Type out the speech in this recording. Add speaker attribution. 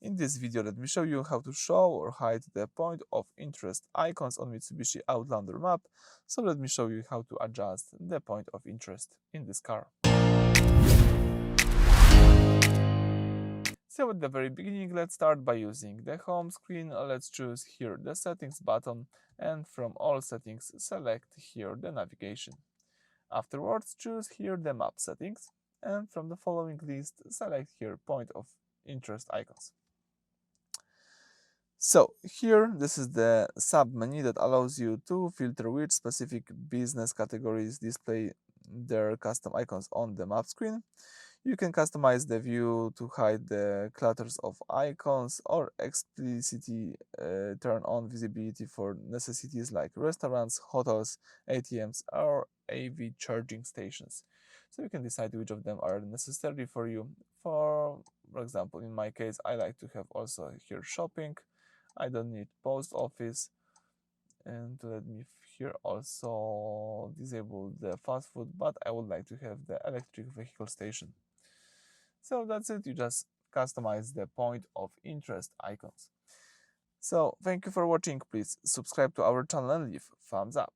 Speaker 1: In this video, let me show you how to show or hide the point of interest icons on Mitsubishi Outlander map. So let me show you how to adjust the point of interest in this car. So at the very beginning, let's start by using the home screen. Let's choose here the settings button, and from all settings, select here the navigation. Afterwards, choose here the map settings, and from the following list, select here point of interest icons. So here, this is the submenu that allows you to filter which specific business categories display their custom icons on the map screen. You can customize the view to hide the clutters of icons or explicitly turn on visibility for necessities like restaurants, hotels, ATMs, or AV charging stations. So you can decide which of them are necessary for you. For example, in my case, I like to have also here shopping. I don't need post office, and let me here also disable the fast food, but I would like to have the electric vehicle station. So that's it, you just customize the point of interest icons. So thank you for watching, please subscribe to our channel and leave thumbs up.